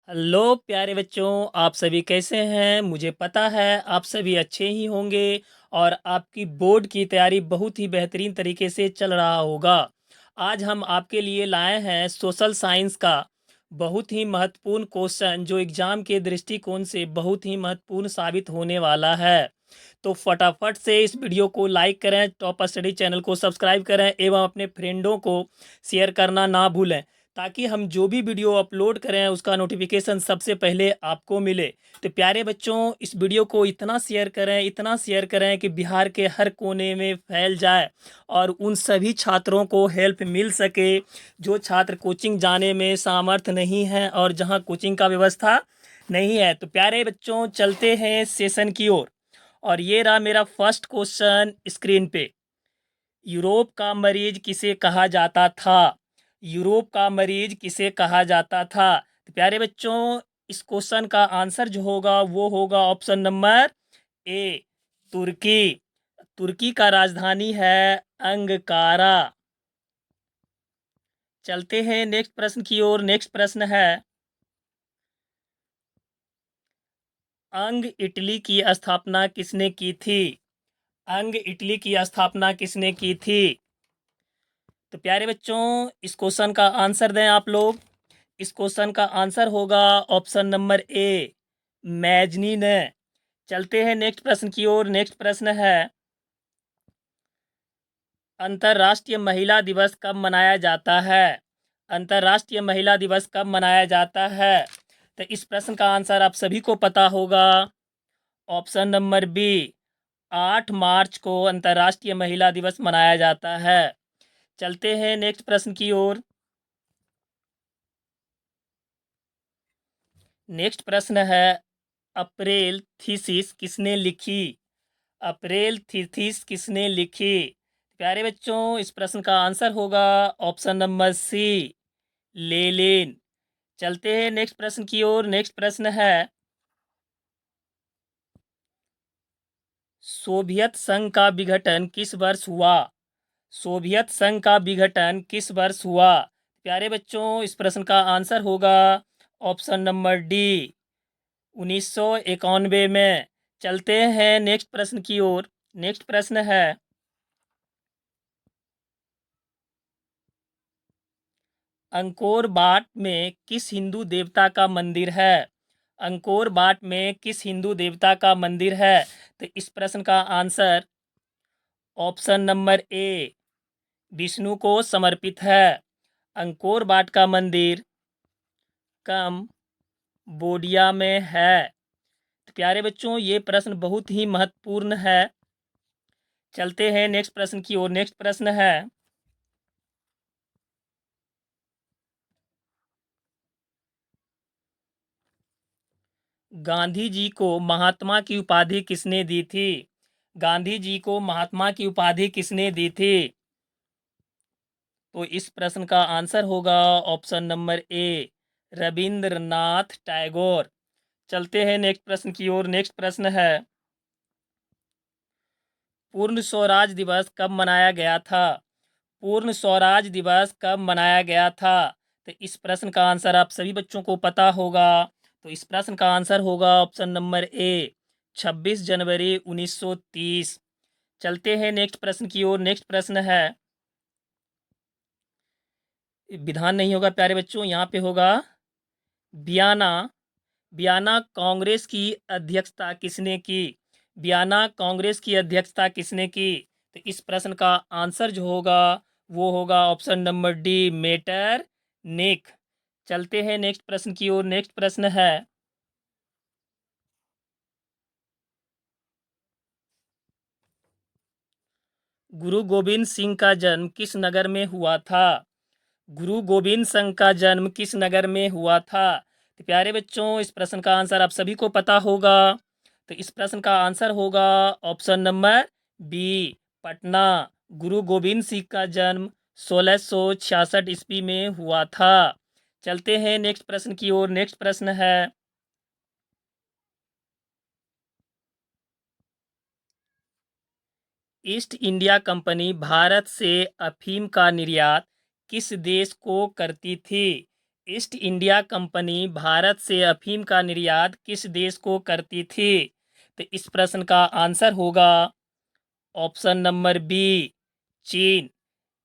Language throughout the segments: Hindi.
हेलो प्यारे बच्चों, आप सभी कैसे हैं? मुझे पता है आप सभी अच्छे ही होंगे और आपकी बोर्ड की तैयारी बहुत ही बेहतरीन तरीके से चल रहा होगा। आज हम आपके लिए लाए हैं सोशल साइंस का बहुत ही महत्वपूर्ण क्वेश्चन जो एग्ज़ाम के दृष्टिकोण से बहुत ही महत्वपूर्ण साबित होने वाला है। तो फटाफट से इस वीडियो को लाइक करें, टॉप स्टडी चैनल को सब्सक्राइब करें एवं अपने फ्रेंडों को शेयर करना ना भूलें ताकि हम जो भी वीडियो अपलोड करें उसका नोटिफिकेशन सबसे पहले आपको मिले। तो प्यारे बच्चों, इस वीडियो को इतना शेयर करें कि बिहार के हर कोने में फैल जाए और उन सभी छात्रों को हेल्प मिल सके जो छात्र कोचिंग जाने में सामर्थ्य नहीं है और जहां कोचिंग का व्यवस्था नहीं है। तो प्यारे बच्चों, चलते हैं सेशन की ओर। और ये रहा मेरा फर्स्ट क्वेश्चन स्क्रीन पे। यूरोप का मरीज किसे कहा जाता था? यूरोप का मरीज किसे कहा जाता था? तो प्यारे बच्चों, इस क्वेश्चन का आंसर जो होगा वो होगा ऑप्शन नंबर ए, तुर्की। तुर्की का राजधानी है अंकारा। चलते हैं नेक्स्ट प्रश्न की ओर। नेक्स्ट प्रश्न है, अंग इटली की स्थापना किसने की थी? अंग इटली की स्थापना किसने की थी? तो प्यारे बच्चों, इस क्वेश्चन का आंसर दें आप लोग। इस क्वेश्चन का आंसर होगा ऑप्शन नंबर ए, मैजनी ने। चलते हैं नेक्स्ट प्रश्न की ओर। नेक्स्ट प्रश्न है, अंतर्राष्ट्रीय महिला दिवस कब मनाया जाता है? अंतर्राष्ट्रीय महिला दिवस कब मनाया जाता है? तो इस प्रश्न का आंसर आप सभी को पता होगा। ऑप्शन नंबर बी, 8 मार्च को अंतर्राष्ट्रीय महिला दिवस मनाया जाता है। चलते हैं नेक्स्ट प्रश्न की ओर। नेक्स्ट प्रश्न है, अप्रैल थीसिस किसने लिखी? अप्रैल थीसिस किसने लिखी? प्यारे बच्चों, इस प्रश्न का आंसर होगा ऑप्शन नंबर सी, लेनिन। चलते हैं नेक्स्ट प्रश्न की ओर। नेक्स्ट प्रश्न है, सोवियत संघ का विघटन किस वर्ष हुआ? सोवियत संघ का विघटन किस वर्ष हुआ? प्यारे बच्चों, इस प्रश्न का आंसर होगा ऑप्शन नंबर डी, 1991 में। चलते हैं नेक्स्ट प्रश्न की ओर। नेक्स्ट प्रश्न है, अंकोर वाट में किस हिंदू देवता का मंदिर है? अंकोर वाट में किस हिंदू देवता का मंदिर है? तो इस प्रश्न का आंसर ऑप्शन नंबर ए, विष्णु को समर्पित है। अंकोर वाट का मंदिर कंबोडिया में है। तो प्यारे बच्चों, ये प्रश्न बहुत ही महत्वपूर्ण है। चलते हैं नेक्स्ट प्रश्न की ओर। नेक्स्ट प्रश्न है, गांधी जी को महात्मा की उपाधि किसने दी थी? गांधी जी को महात्मा की उपाधि किसने दी थी? तो इस प्रश्न का आंसर होगा ऑप्शन नंबर ए, रविंद्रनाथ टैगोर। चलते हैं नेक्स्ट प्रश्न की ओर। नेक्स्ट प्रश्न है, पूर्ण स्वराज दिवस कब मनाया गया था? पूर्ण स्वराज दिवस कब मनाया गया था? तो इस प्रश्न का आंसर आप सभी बच्चों को पता होगा। तो इस प्रश्न का आंसर होगा ऑप्शन नंबर ए, 26 जनवरी 1930। चलते हैं नेक्स्ट प्रश्न की ओर। नेक्स्ट प्रश्न है, विधान नहीं होगा प्यारे बच्चों, यहाँ पे होगा बियाना। बियाना कांग्रेस की अध्यक्षता किसने की? बियाना कांग्रेस की अध्यक्षता किसने की? तो इस प्रश्न का आंसर जो होगा वो होगा ऑप्शन नंबर डी, मेटर निक। चलते हैं नेक्स्ट प्रश्न की ओर। नेक्स्ट प्रश्न है, गुरु गोविंद सिंह का जन्म किस नगर में हुआ था? गुरु गोविंद सिंह का जन्म किस नगर में हुआ था? तो प्यारे बच्चों, इस प्रश्न का आंसर आप सभी को पता होगा। तो इस प्रश्न का आंसर होगा ऑप्शन नंबर बी, पटना। गुरु गोविंद सिंह का जन्म 1666 ईस्वी में हुआ था। चलते हैं नेक्स्ट प्रश्न की ओर। नेक्स्ट प्रश्न है, ईस्ट इंडिया कंपनी भारत से अफीम का निर्यात किस देश को करती थी? ईस्ट इंडिया कंपनी भारत से अफीम का निर्यात किस देश को करती थी? तो इस प्रश्न का आंसर होगा ऑप्शन नंबर बी, चीन।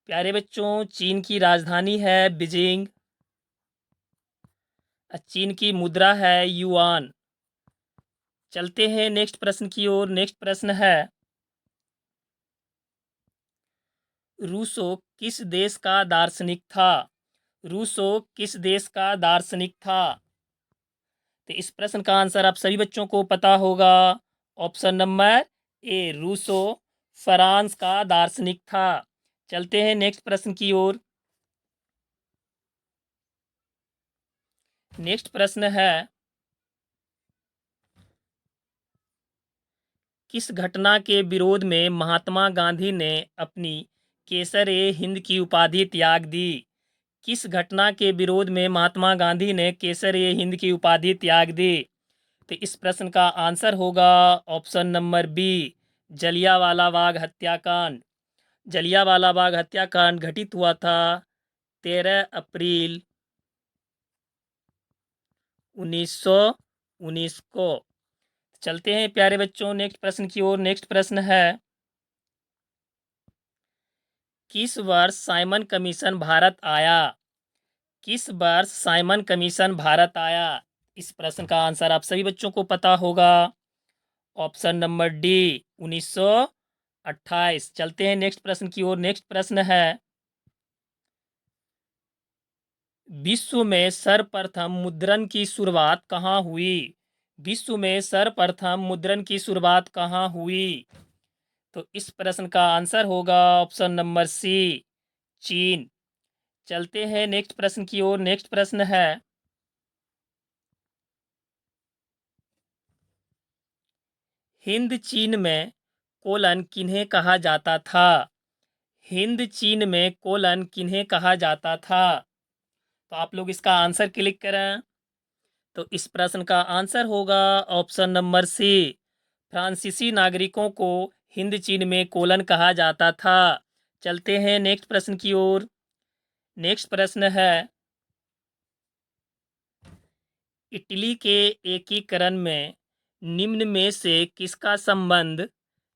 प्यारे बच्चों, चीन की राजधानी है बीजिंग। चीन की मुद्रा है युआन। चलते हैं नेक्स्ट प्रश्न की ओर। नेक्स्ट प्रश्न है, रूसो किस देश का दार्शनिक था? रूसो किस देश का दार्शनिक था? तो इस प्रश्न का आंसर आप सभी बच्चों को पता होगा। Option number A, Rousseau France का दार्शनिक था। चलते हैं नेक्स्ट प्रश्न की ओर। नेक्स्ट प्रश्न है, किस घटना के विरोध में महात्मा गांधी ने अपनी केसर ए हिंद की उपाधि त्याग दी? किस घटना के विरोध में महात्मा गांधी ने केसर ए हिंद की उपाधि त्याग दी? तो इस प्रश्न का आंसर होगा option number B, Jallianwala Bagh हत्याकांड। जलियांवाला बाग हत्याकांड घटित हुआ था 13 अप्रैल 1919 को। चलते हैं प्यारे बच्चों नेक्स्ट प्रश्न की ओर। नेक्स्ट प्रश्न है, किस वर्ष साइमन कमीशन भारत आया? किस वर्ष साइमन कमीशन भारत आया? इस प्रश्न का आंसर आप सभी बच्चों को पता होगा। Option number D, 1928। चलते हैं नेक्स्ट प्रश्न की ओर। नेक्स्ट प्रश्न है, विश्व में सर्वप्रथम मुद्रण की शुरुआत कहाँ हुई? विश्व में सर्वप्रथम मुद्रण की शुरुआत कहाँ हुई? तो इस प्रश्न का आंसर होगा ऑप्शन नंबर सी, चीन। चलते हैं नेक्स्ट प्रश्न की ओर। नेक्स्ट प्रश्न है, हिंद चीन में कोलन किन्हें कहा जाता था? हिंद चीन में कोलन किन्हें कहा जाता था? तो आप लोग इसका आंसर क्लिक करें। तो इस प्रश्न का आंसर होगा ऑप्शन नंबर सी, फ्रांसीसी नागरिकों को हिंद चीन में कोलन कहा जाता था। चलते हैं नेक्स्ट प्रश्न की ओर। नेक्स्ट प्रश्न है, इटली के एकीकरण में निम्न में से किसका संबंध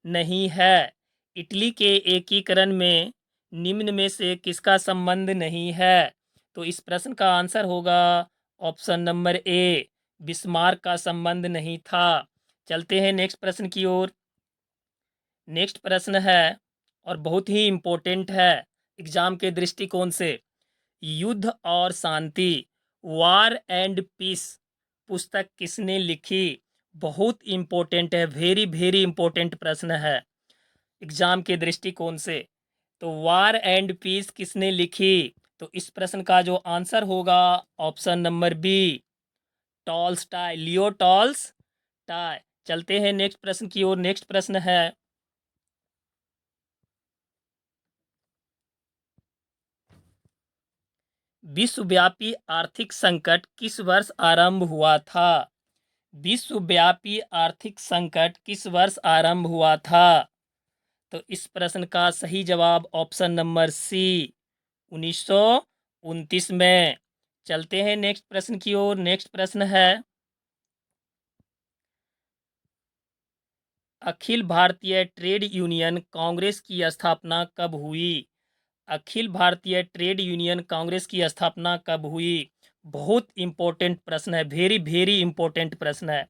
नहीं है? इटली के एकीकरण में निम्न में से किसका संबंध नहीं है? तो इस प्रश्न का आंसर होगा ऑप्शन नंबर ए, बिस्मार्क का संबंध नहीं था। चलते हैं नेक्स्ट प्रश्न की ओर। नेक्स्ट प्रश्न है और बहुत ही इम्पोर्टेंट है एग्जाम के दृष्टिकोण से। युद्ध और शांति, वार एंड पीस पुस्तक किसने लिखी? बहुत इम्पोर्टेंट है, वेरी वेरी इम्पोर्टेंट प्रश्न है एग्जाम के दृष्टिकोण से। तो वार एंड पीस किसने लिखी? तो इस प्रश्न का जो आंसर होगा option number B, Tolstoy, Leo Tolstoy. चलते हैं नेक्स्ट प्रश्न की ओर। नेक्स्ट प्रश्न है, विश्वव्यापी आर्थिक संकट किस वर्ष आरंभ हुआ था? विश्वव्यापी आर्थिक संकट किस वर्ष आरंभ हुआ था? तो इस प्रश्न का सही जवाब ऑप्शन नंबर सी, 1929 में। चलते हैं नेक्स्ट प्रश्न की ओर। नेक्स्ट प्रश्न है, अखिल भारतीय ट्रेड यूनियन कांग्रेस की स्थापना कब हुई? अखिल भारतीय ट्रेड यूनियन कांग्रेस की स्थापना कब हुई? बहुत इंपॉर्टेंट प्रश्न है, वेरी वेरी इंपॉर्टेंट प्रश्न है।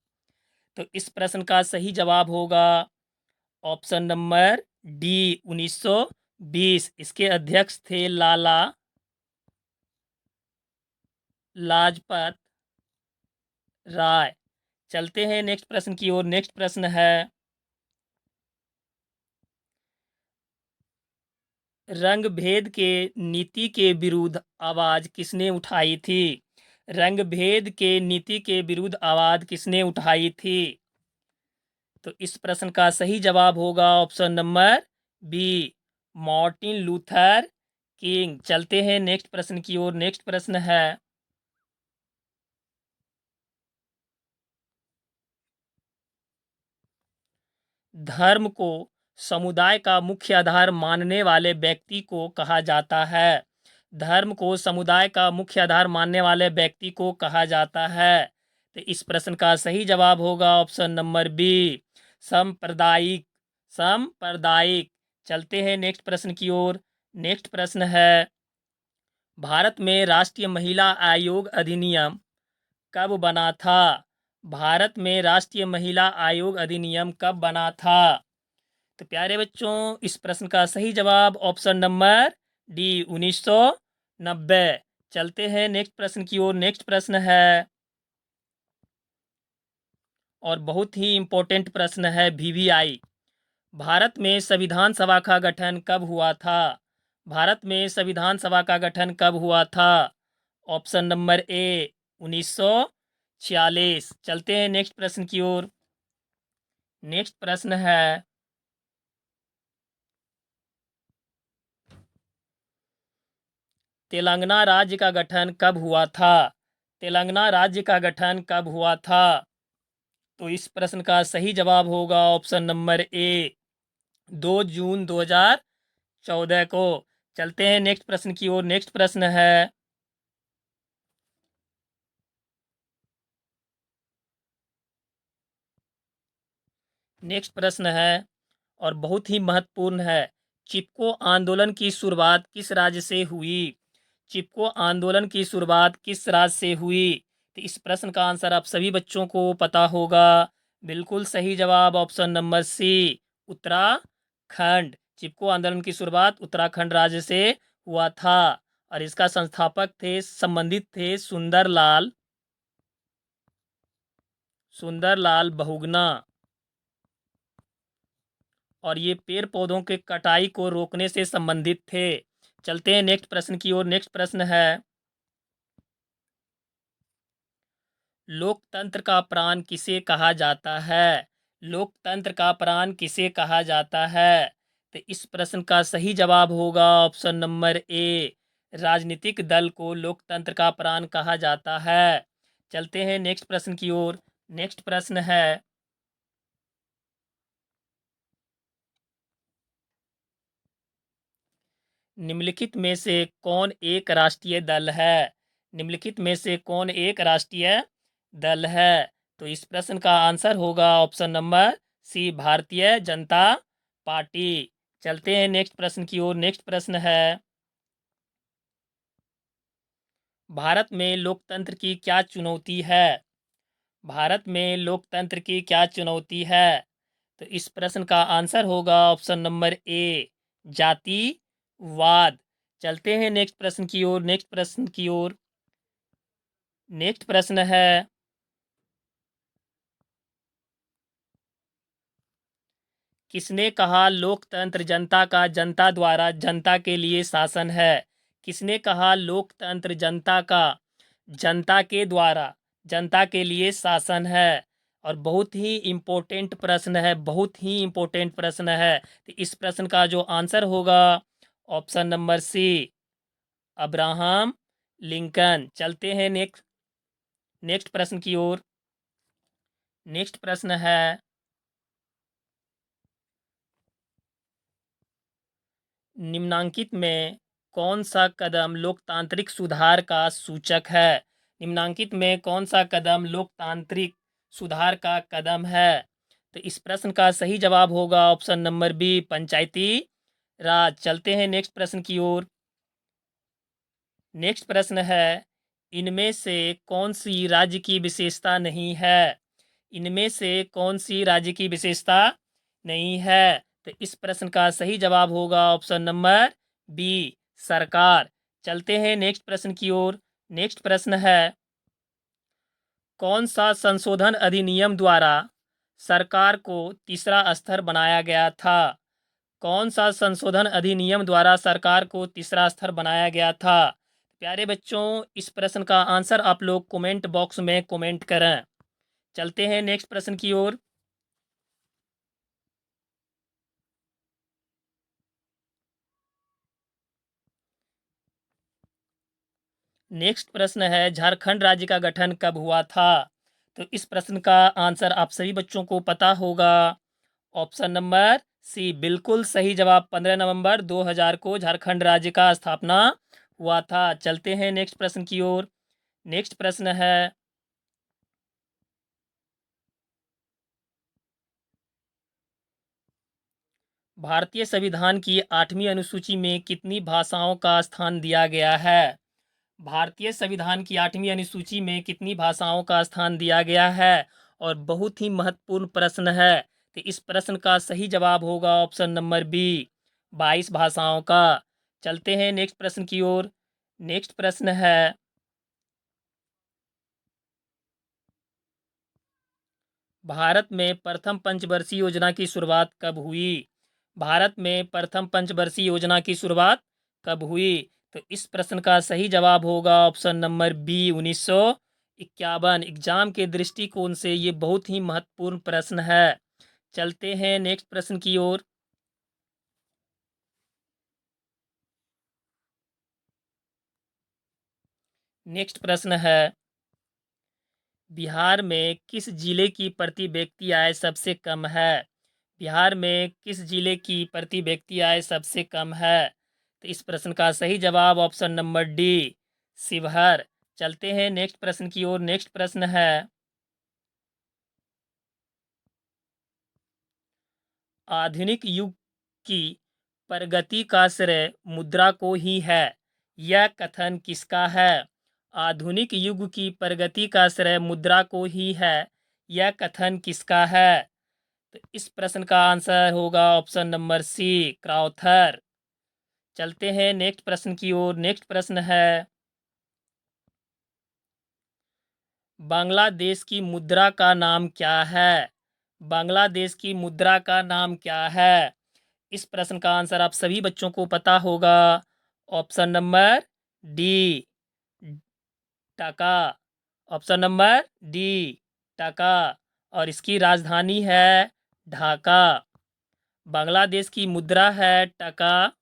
तो इस प्रश्न का सही जवाब होगा ऑप्शन नंबर डी, 1920। इसके अध्यक्ष थे लाला लाजपत राय। चलते हैं नेक्स्ट प्रश्न की ओर। नेक्स्ट प्रश्न है, रंग भेद के नीति के विरुद्ध आवाज किसने उठाई थी? रंग भेद के नीति के विरुद्ध आवाज किसने उठाई थी? तो इस प्रश्न का सही जवाब होगा option number B, Martin Luther King. चलते हैं नेक्स्ट प्रश्न की ओर। नेक्स्ट प्रश्न है, धर्म को समुदाय का मुख्य आधार मानने वाले व्यक्ति को कहा जाता है? धर्म को समुदाय का मुख्य आधार मानने वाले व्यक्ति को कहा जाता है? तो इस प्रश्न का सही जवाब होगा ऑप्शन नंबर बी, सांप्रदायिक। सांप्रदायिक। चलते हैं नेक्स्ट प्रश्न की ओर। नेक्स्ट प्रश्न है, भारत में राष्ट्रीय महिला आयोग अधिनियम कब बना था? भारत में राष्ट्रीय महिला आयोग अधिनियम कब बना था? तो प्यारे बच्चों, इस प्रश्न का सही जवाब ऑप्शन नंबर डी, 1990। चलते हैं नेक्स्ट प्रश्न की ओर। नेक्स्ट प्रश्न है और बहुत ही इंपॉर्टेंट प्रश्न है, वीवीआई। भारत में संविधान सभा का गठन कब हुआ था? भारत में संविधान सभा का गठन कब हुआ था? ऑप्शन नंबर ए, 1946। चलते हैं नेक्स्ट प्रश्न की ओर। नेक्स्ट प्रश्न है, तेलंगाना राज्य का गठन कब हुआ था? तेलंगाना राज्य का गठन कब हुआ था? तो इस प्रश्न का सही जवाब होगा ऑप्शन नंबर ए, 2 जून 2014 को। चलते हैं नेक्स्ट प्रश्न की ओर। नेक्स्ट प्रश्न है, नेक्स्ट प्रश्न है और बहुत ही महत्वपूर्ण है। चिपको आंदोलन की शुरुआत किस राज्य से हुई? चिपको आंदोलन की शुरुआत किस राज्य से हुई? तो इस प्रश्न का आंसर आप सभी बच्चों को पता होगा। बिल्कुल सही जवाब ऑप्शन नंबर सी, उत्तराखंड। चिपको आंदोलन की शुरुआत उत्तराखंड राज्य से हुआ था और इसका संस्थापक थे, संबंधित थे सुंदरलाल बहुगुणा। और ये पेड़ पौधों के कटाई को रोकने से संबंधित थे। चलते हैं नेक्स्ट प्रश्न की ओर। नेक्स्ट प्रश्न है, लोकतंत्र का प्राण किसे कहा जाता है? लोकतंत्र का प्राण किसे कहा जाता है? तो इस प्रश्न का सही जवाब होगा ऑप्शन नंबर ए, राजनीतिक दल को लोकतंत्र का प्राण कहा जाता है। चलते हैं नेक्स्ट प्रश्न की ओर। नेक्स्ट प्रश्न है, निम्नलिखित में से कौन एक राष्ट्रीय दल है? निम्नलिखित में से कौन एक राष्ट्रीय दल है? तो इस प्रश्न का आंसर होगा ऑप्शन नंबर सी, भारतीय जनता पार्टी। चलते हैं नेक्स्ट प्रश्न की ओर। नेक्स्ट प्रश्न है, भारत में लोकतंत्र की क्या चुनौती है? भारत में लोकतंत्र की क्या चुनौती है? तो इस प्रश्न का आंसर होगा ऑप्शन नंबर ए, जातिवाद। चलते हैं नेक्स्ट प्रश्न की ओर। नेक्स्ट प्रश्न की ओर। नेक्स्ट प्रश्न है, किसने कहा लोकतंत्र जनता का जनता द्वारा जनता के लिए शासन है? किसने कहा लोकतंत्र जनता का जनता के द्वारा जनता के लिए शासन है? और बहुत ही इम्पोर्टेंट प्रश्न है, बहुत ही इम्पोर्टेंट प्रश्न है। तो इस प्रश्न का जो आंसर होगा option number C, Abraham Lincoln. चलते हैं नेक्स्ट नेक्स्ट प्रश्न की ओर। नेक्स्ट प्रश्न है, निम्नांकित में कौन सा कदम लोकतांत्रिक सुधार का सूचक है? निम्नांकित में कौन सा कदम लोकतांत्रिक सुधार का कदम है? तो इस प्रश्न का सही जवाब होगा ऑप्शन नंबर बी, पंचायती राज। चलते हैं नेक्स्ट प्रश्न की ओर। नेक्स्ट प्रश्न है, इनमें से कौन सी राज्य की विशेषता नहीं है? इनमें से कौन सी राज्य की विशेषता नहीं है? तो इस प्रश्न का सही जवाब होगा ऑप्शन नंबर बी, सरकार। चलते हैं नेक्स्ट प्रश्न की ओर। नेक्स्ट प्रश्न है, कौन सा संशोधन अधिनियम द्वारा सरकार को तीसरा स्तर बनाया गया था? कौन सा संशोधन अधिनियम द्वारा सरकार को तीसरा स्तर बनाया गया था? प्यारे बच्चों, इस प्रश्न का आंसर आप लोग कमेंट बॉक्स में कमेंट करें। चलते हैं नेक्स्ट प्रश्न की ओर। नेक्स्ट प्रश्न है, झारखंड राज्य का गठन कब हुआ था? तो इस प्रश्न का आंसर आप सभी बच्चों को पता होगा। ऑप्शन नंबर सी, बिल्कुल सही जवाब। 15 नवंबर 2000 को झारखंड राज्य का स्थापना हुआ था। चलते हैं नेक्स्ट प्रश्न की ओर। नेक्स्ट प्रश्न है, भारतीय संविधान की 8वीं अनुसूची में कितनी भाषाओं का स्थान दिया गया है? भारतीय संविधान की 8वीं अनुसूची में कितनी भाषाओं का स्थान दिया गया है? और बहुत ही महत्वपूर्ण प्रश्न है, तो इस प्रश्न का सही जवाब होगा ऑप्शन नंबर बी, 22 भाषाओं का। चलते हैं नेक्स्ट प्रश्न की ओर। नेक्स्ट प्रश्न है, भारत में प्रथम पंचवर्षीय योजना की शुरुआत कब हुई? भारत में प्रथम पंचवर्षीय योजना की शुरुआत कब हुई? तो इस प्रश्न का सही जवाब होगा ऑप्शन नंबर बी, 1951। एग्जाम के दृष्टिकोण से ये बहुत ही महत्वपूर्ण प्रश्न है। चलते हैं नेक्स्ट प्रश्न की ओर। नेक्स्ट प्रश्न है, बिहार में किस जिले की प्रति व्यक्ति आय सबसे कम है? बिहार में किस जिले की प्रति व्यक्ति आय सबसे कम है? तो इस प्रश्न का सही जवाब ऑप्शन नंबर डी, शिवहर। चलते हैं नेक्स्ट प्रश्न की ओर। नेक्स्ट प्रश्न है, आधुनिक युग की प्रगति का श्रेय मुद्रा को ही है, यह कथन किसका है? आधुनिक युग की प्रगति का श्रेय मुद्रा को ही है, यह कथन किसका है? तो इस प्रश्न का आंसर होगा ऑप्शन नंबर सी, क्राउथर। चलते हैं नेक्स्ट प्रश्न की ओर। नेक्स्ट प्रश्न है, बांग्लादेश की मुद्रा का नाम क्या है? बांग्लादेश की मुद्रा का नाम क्या है? इस प्रश्न का आंसर आप सभी बच्चों को पता होगा, ऑप्शन नंबर डी, टका। ऑप्शन नंबर डी, टका। और इसकी राजधानी है ढाका। बांग्लादेश की मुद्रा है टका,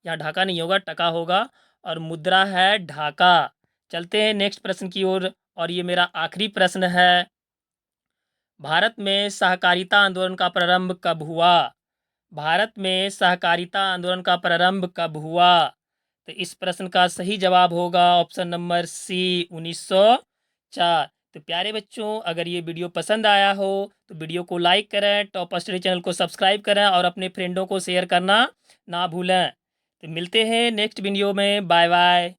यहाँ ढाका नहीं होगा, टका होगा, और मुद्रा है ढाका। चलते हैं नेक्स्ट प्रश्न की ओर, और ये मेरा आखिरी प्रश्न है, भारत में सहकारिता आंदोलन का प्रारंभ कब हुआ? भारत में सहकारिता आंदोलन का प्रारंभ कब हुआ? तो इस प्रश्न का सही जवाब होगा ऑप्शन नंबर सी, 1904। तो प्यारे बच्चों, अगर ये वीडियो पसंद आया हो तो वीडियो को लाइक करें, टॉप स्टडी चैनल को सब्सक्राइब करें और अपने फ्रेंडों को शेयर करना ना भूलें। तो मिलते हैं नेक्स्ट वीडियो में। Bye bye.